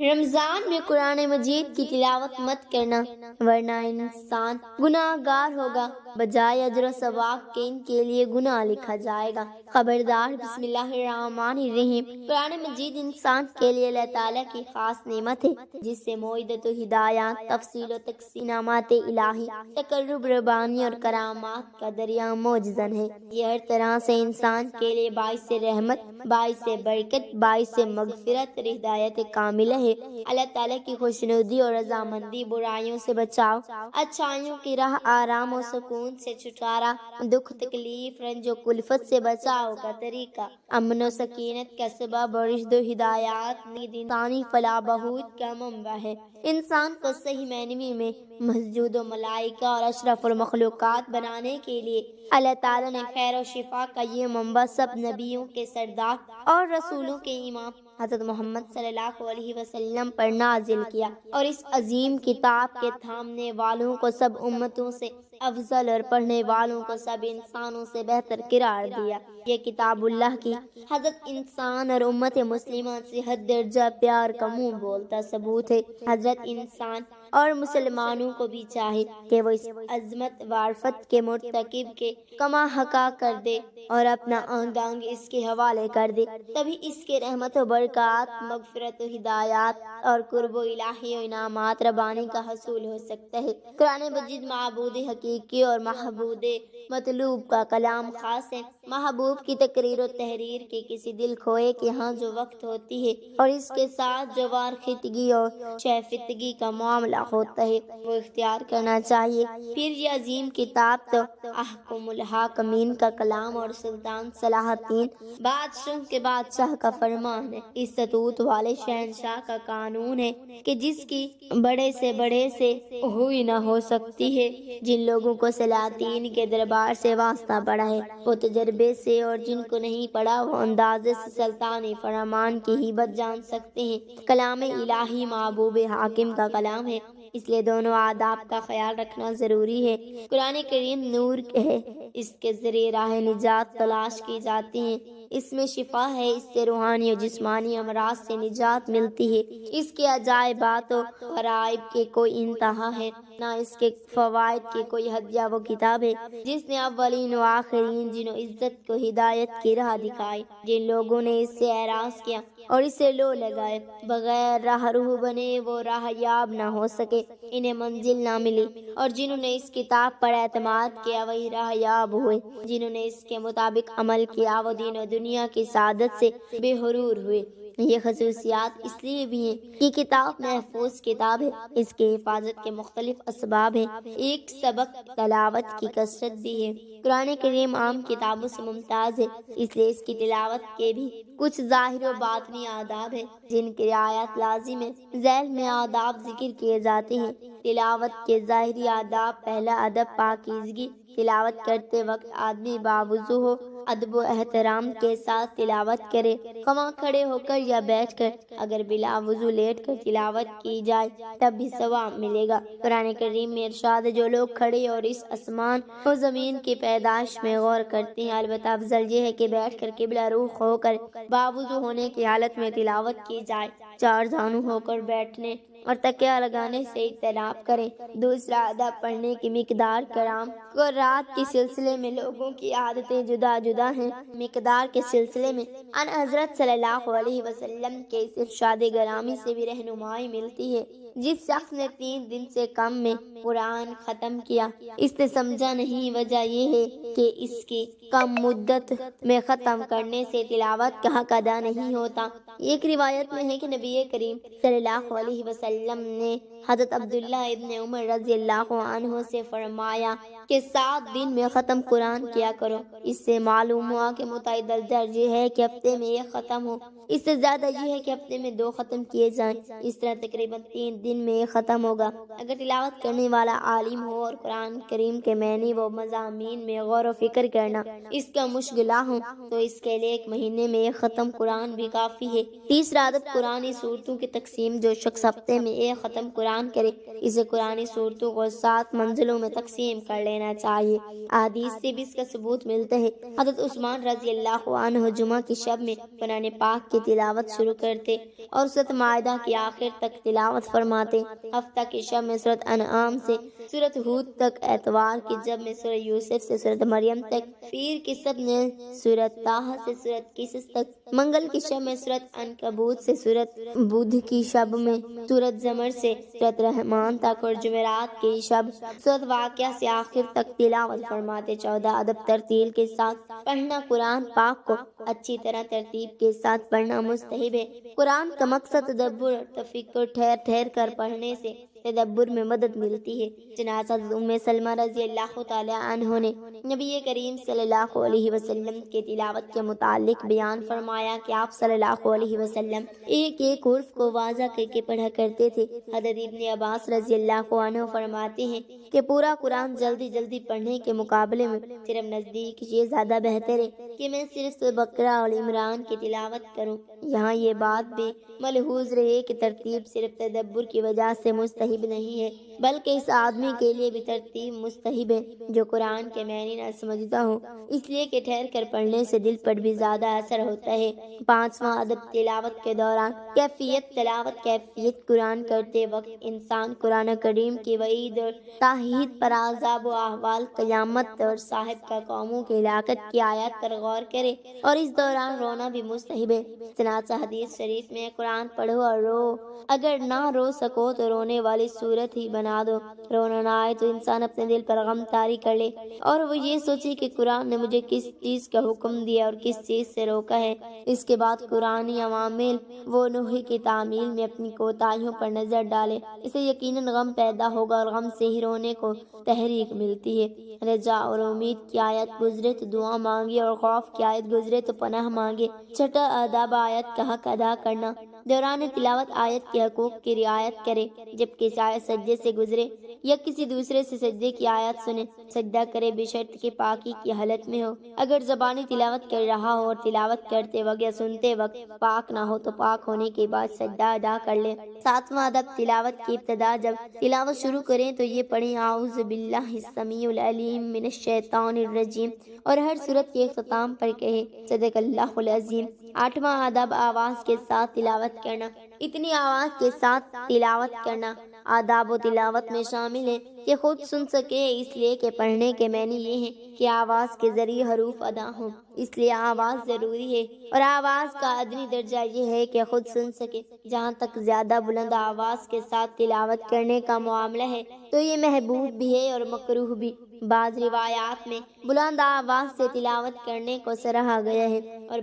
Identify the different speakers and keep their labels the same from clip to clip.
Speaker 1: رمضان میں قرآن مجید کی تلاوت مت کرنا ورنہ انسان گناہ گار ہوگا، بجائے اجر و ثواب کے ان کے لیے گناہ لکھا جائے گا۔ خبردار، بسم اللہ الرحمن الرحیم۔ قرآن مجید انسان کے لیے اللہ تعالیٰ کی خاص نعمت ہے، جس سے موعظت و ہدایات، تفصیل و تقسیمات الہی، تقرب ربانی اور کرامات کا دریا موجزن ہے۔ یہ ہر طرح سے انسان کے لیے باعث رحمت، باعث برکت، باعث مغفرت اور ہدایت کاملہ ہے۔ اللہ تعالیٰ کی خوشنودی اور رضامندی، برائیوں سے بچاؤ، اچھائیوں کی راہ، آرام و سکون سے چھٹکارا، دکھ تکلیف، رنج و کلفت سے بچاؤ کا طریقہ، امن و سکینت کا سبب اور رشد و ہدایات نید انسانی فلاح بہبود کا منبع ہے۔ انسان کو صحیح معنی میں مسجود و ملائکہ اور اشرف المخلوقات بنانے کے لیے اللہ تعالیٰ نے خیر و شفا کا یہ منبع سب نبیوں کے سردار اور رسولوں کے امام حضرت محمد صلی اللہ علیہ وسلم پر نازل کیا، اور اس عظیم کتاب کے تھامنے والوں کو سب امتوں سے افضل اور پڑھنے والوں کو سب انسانوں سے بہتر قرار دیا۔ یہ کتاب اللہ کی حضرت انسان اور امت مسلمہ سے حد درجہ پیار کا منہ بولتا ثبوت ہے۔ حضرت انسان اور مسلمانوں کو بھی چاہے کہ وہ اس عظمت وعرفت کے مرتکب کے کما حقا کر دے اور اپنا آنگ آنگ اس کے حوالے کر دے، تبھی اس کے رحمت و برکات، مغفرت و ہدایات اور قرب و الہی و انعامات ربانی کا حصول ہو سکتا ہے۔ قرآن مجید معبود حقیقی اور محبود مطلوب کا کلام خاص ہے۔ محبوب کی تقریر و تحریر کے کسی دل کھوئے کے ہاں جو وقت ہوتی ہے اور اس کے ساتھ جو وارختگی اور شیفتگی کا معاملہ ہوتا ہے، وہ اختیار کرنا چاہیے۔ پھر یہ عظیم کتاب تو احکم الحاکمین کا کلام اور سلطان صلاح الدین بادشاہ کے بادشاہ کا فرمان ہے، استطوط والے شہنشاہ کا قانون ہے کہ جس کی بڑے سے ہوئی نہ ہو سکتی ہے۔ جن لوگوں کو صلاح الدین کے دربار سے واسطہ پڑا ہے وہ تجربے سے، اور جن کو نہیں پڑا وہ اندازے سے سلطانی فرمان کی ہیبت جان سکتے ہیں۔ کلام الہی محبوب حاکم کا کلام ہے، اس لیے دونوں آداب کا خیال رکھنا ضروری ہے۔ قرآن کریم نور ہے، اس کے ذریعے راہ نجات تلاش کی جاتی ہے، اس میں شفا ہے، اس سے روحانی اور جسمانی امراض سے نجات ملتی ہے۔ اس کے عجائبات و غرائب کے کوئی انتہا ہے نہ اس کے فوائد کی کوئی حد۔ یا وہ کتاب ہے جس نے اولین و آخرین، جن و عزت کو ہدایت کی راہ دکھائی۔ جن لوگوں نے اس سے اعراض کیا اور اسے لو لگائے، بغیر راہ روح بنے وہ راہ یاب نہ ہو سکے، انہیں منزل نہ ملی، اور جنہوں نے اس کتاب پر اعتماد کیا وہی راہ یاب ہوئے۔ جنہوں نے اس کے مطابق عمل کیا وہ دین و دنیا کی سعادت سے بے غرور ہوئے۔ یہ خصوصیات اس لیے بھی ہیں کہ کتاب محفوظ کتاب ہے، اس کی حفاظت کے مختلف اسباب ہیں، ایک سبق تلاوت کی کثرت بھی ہے۔ قرآن کریم عام کتابوں سے ممتاز ہے، اس لیے اس کی تلاوت کے بھی کچھ ظاہر و باطنی آداب ہیں جن کی رعایت لازم ہے۔ ذیل میں آداب ذکر کیے جاتے ہیں۔ تلاوت کے ظاہری آداب: پہلا، ادب پاکیزگی۔ تلاوت کرتے وقت آدمی باوضو ہو، ادب و احترام کے ساتھ تلاوت کرے، خواہ کھڑے ہو کر یا بیٹھ کر۔ اگر بلا وضو لیٹ کر تلاوت کی جائے تب بھی ثواب ملے گا۔ قرآن کریم میں ارشاد ہے، جو لوگ کھڑے اور اس آسمان و زمین کی پیدائش میں غور کرتے ہیں، البتہ افضل یہ ہے کہ بیٹھ کر قبلہ رخ ہو کر باوضو ہونے کی حالت میں تلاوت کی جائے۔ چار زانو ہو کر بیٹھنے اور تکیہ لگانے سے اجتناب کریں۔ دوسرا، ادب پڑھنے کی مقدار کرام کو رات کے سلسلے میں لوگوں کی عادتیں جدا جدا ہیں۔ مقدار کے سلسلے میں ان حضرت صلی اللہ علیہ وسلم کے اس ارشاد گرامی سے بھی رہنمائی ملتی ہے، جس شخص نے 3 دن سے کم میں قرآن ختم کیا، اس نے سمجھا نہیں۔ وجہ یہ ہے کہ اس کی کم مدت میں ختم کرنے سے تلاوت کا حق ادا نہیں ہوتا۔ ایک روایت میں ہے کہ نبی کریم صلی اللہ علیہ وسلم نے حضرت عبداللہ ابن عمر رضی اللہ عنہ سے فرمایا کہ 7 دن میں ختم قرآن کیا کرو۔ اس سے معلوم ہوا کہ متعدل درج یہ ہے کہ ہفتے میں 1 ختم ہو، اس سے زیادہ یہ ہے کہ ہفتے میں 2 ختم کیے جائیں۔ اس طرح تقریباً 3 دن میں 1 ختم ہوگا۔ اگر تلاوت کرنے والا عالم ہو اور قرآن کریم کے معنی و مضامین میں غور و فکر کرنا اس کا مشغلہ ہو تو اس کے لیے 1 مہینے میں 1 ختم قرآن بھی کافی ہے۔ ہے۔ تیسرا ادب قرآنی صورتوں کی تقسیم، جو شخص ہفتے میں ایک ختم قرآن کرے اسے قرآنی صورتوں کو 7 منزلوں میں تقسیم کر لینا چاہیے۔ احادیث سے بھی اس کا ثبوت ملتا ہے۔ حضرت عثمان رضی اللہ عنہ جمعہ کی شب میں قرآن پاک کی تلاوت شروع کرتے اور سورۃ مائدہ کی آخر تک تلاوت فرماتے۔ ہفتہ کی شب میں سورۃ انعام سے سورۃ ہود تک، اتوار کی جب میں سورۃ یوسف سے سورۃ مریم تک، پیر کی شب میں سورۃ طٰہٰ سے سورۃ قصص تک، منگل کی شب میں سورۃ عنکبوت سے سورۃ، بدھ کی شب میں سورۃ زمر سے سورۃ رحمان تک، اور جمعرات کی شب سورۃ واقعہ سے آخر تک تلاوت فرماتے۔ 14 ادب ترتیل کے ساتھ پڑھنا، قرآن پاک کو اچھی طرح ترتیب کے ساتھ پڑھنا مستحب ہے۔ قرآن کا مقصد تدبر اور تفکر، ٹھہر ٹھہر کر پڑھنے سے تدبر میں مدد ملتی ہے۔ چنانچہ ام سلمہ رضی اللہ تعالی عنہ نے نبی کریم صلی اللہ علیہ وسلم کے تلاوت کے متعلق بیان فرمایا کہ آپ صلی اللہ علیہ وسلم ایک ایک حرف کو واضح کر کے پڑھا کرتے تھے۔ حضرت ابن عباس رضی اللہ عنہ فرماتے ہیں کہ پورا قرآن جلدی جلدی پڑھنے کے مقابلے میں صرف نزدیک یہ زیادہ بہتر ہے کہ میں صرف بقرہ اور عمران کی تلاوت کروں۔ یہاں یہ بات بھی ملحوظ رہے کہ ترتیب صرف تدبر کی وجہ سے مستحب نہیں ہے، بلکہ اس آدمی کے لیے بھی ترتیب مستحب ہے جو قرآن کے معنی نہ سمجھتا ہو، اس لیے کہ ٹھہر کر پڑھنے سے دل پر بھی زیادہ اثر ہوتا ہے۔ 5واں ادب تلاوت کے دوران کیفیت تلاوت، کیفیت قرآن کرتے وقت انسان قرآن کریم کی وعید اور تاہید پر، عذاب و احوال، قیامت اور صاحب کا قوموں کی ہلاکت کی آیات پر غور کرے، اور اس دوران رونا بھی مستحب ہے۔ چنانچہ حدیث شریف میں قرآن پڑھو اور رو، اگر نہ رو سکو تو رونے والی صورت ہی بنا دو۔ رونا نہ آئے تو انسان اپنے دل پر غم طاری کر لے اور وہ یہ سوچے کہ قرآن نے مجھے کس چیز کا حکم دیا اور کس چیز سے روکا ہے۔ اس کے بعد قرآنی عوامل وہ نوح کی تعمیل میں اپنی کوتاہیوں پر نظر ڈالے، اسے یقیناً غم پیدا ہوگا اور غم سے ہی رونے کو تحریک ملتی ہے۔ رجا اور امید کی آیت گزرے تو دعا مانگے اور خوف کی آیت گزرے تو پناہ مانگے۔ چھٹا آداب آیت کا حق ادا کرنا، دوران تلاوت آیت کے حقوق کی رعایت کرے۔ جب کسی آیت سجدے سے گزرے یا کسی دوسرے سے سجدے کی آیت سنے، سجدہ کرے بشرط کہ پاکی کی حالت میں ہو۔ اگر زبانی تلاوت کر رہا ہو اور تلاوت کرتے وقت یا سنتے وقت پاک نہ ہو تو پاک ہونے کے بعد سجدہ ادا کر لے۔ 7واں ادب تلاوت کی ابتدا، جب تلاوت شروع کریں تو یہ پڑھیں اعوذ باللہ السمیع العلیم من الشیطان الرجیم، اور ہر سورت کے اختتام پر کہیں صدق اللہ العظیم۔ 8واں ادب آواز کے ساتھ تلاوت کرنا، اتنی آواز کے ساتھ تلاوت کرنا آداب و تلاوت میں شامل ہے کہ خود سن سکے، اس لیے کہ پڑھنے کے معنی یہ ہے کہ آواز کے ذریعے حروف ادا ہوں، اس لیے آواز ضروری ہے، اور آواز کا ادنی درجہ یہ ہے کہ خود سن سکے۔ جہاں تک زیادہ بلند آواز کے ساتھ تلاوت کرنے کا معاملہ ہے تو یہ محبوب بھی ہے اور مکروہ بھی۔ بعض روایات میں بلند آواز سے تلاوت کرنے کو سراہا گیا ہے اور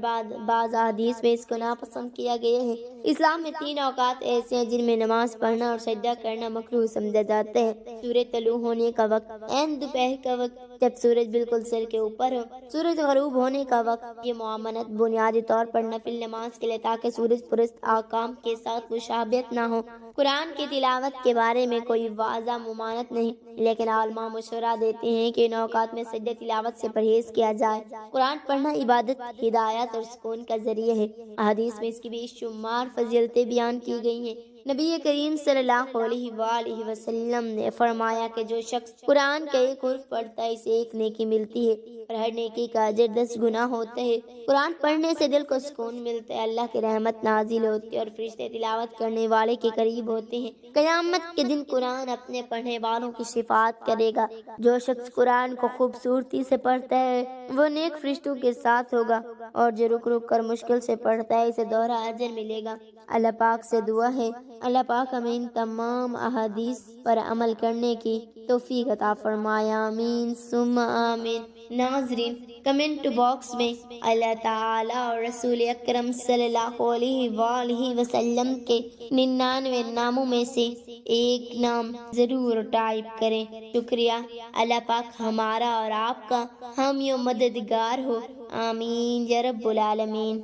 Speaker 1: بعض احادیث میں اس کو ناپسند کیا گیا ہے۔ اسلام میں 3 اوقات ایسے ہیں جن میں نماز پڑھنا اور سجدہ کرنا مکروہ سمجھا جاتا ہے۔ سورج طلوع ہونے کا وقت، عین دوپہر کا وقت جب سورج بالکل سر کے اوپر ہو، سورج غروب ہونے کا وقت۔ یہ معاملات بنیادی طور پر نفل نماز کے لیے تاکہ سورج پرست احکام کے ساتھ مشابہت نہ ہو۔ قرآن کی تلاوت کے بارے میں کوئی واضح ممانعت نہیں، لیکن علماء مشورہ دیتے ہیں کہ ان اوقات میں سجدہ تلاوت سے پرہیز کیا جائے۔ قرآن پڑھنا عبادت، ہدایت اور سکون کا ذریعہ ہے۔ احادیث میں اس کی بے شمار فضیلتیں بیان کی گئی ہیں۔ نبی کریم صلی اللہ علیہ وآلہ وسلم نے فرمایا کہ جو شخص قرآن کا ایک حرف پڑھتا ہے اسے 1 نیکی ملتی ہے اور ہر نیکی کا اجر 10 گنا ہوتا ہے۔ قرآن پڑھنے سے دل کو سکون ملتا ہے، اللہ کی رحمت نازل ہوتی ہے اور فرشتے تلاوت کرنے والے کے قریب ہوتے ہیں۔ قیامت کے دن قرآن اپنے پڑھنے والوں کی شفاعت کرے گا۔ جو شخص قرآن کو خوبصورتی سے پڑھتا ہے وہ نیک فرشتوں کے ساتھ ہوگا، اور جو رک رک کر مشکل سے پڑھتا ہے اسے دوہرا اجر ملے گا۔ اللہ پاک سے دعا ہے اللہ پاک ہمیں ان تمام احادیث پر عمل کرنے کی توفیق عطا فرمائے، آمین ثم آمین۔ ناظرین، کمنٹ باکس میں اللہ تعالی اور رسول اکرم صلی اللہ علیہ وآلہ وسلم کے 99 ناموں میں سے ایک نام ضرور ٹائپ کریں۔ شکریہ۔ اللہ پاک ہمارا اور آپ کا حامی و مددگار ہو، آمین یا رب العالمین۔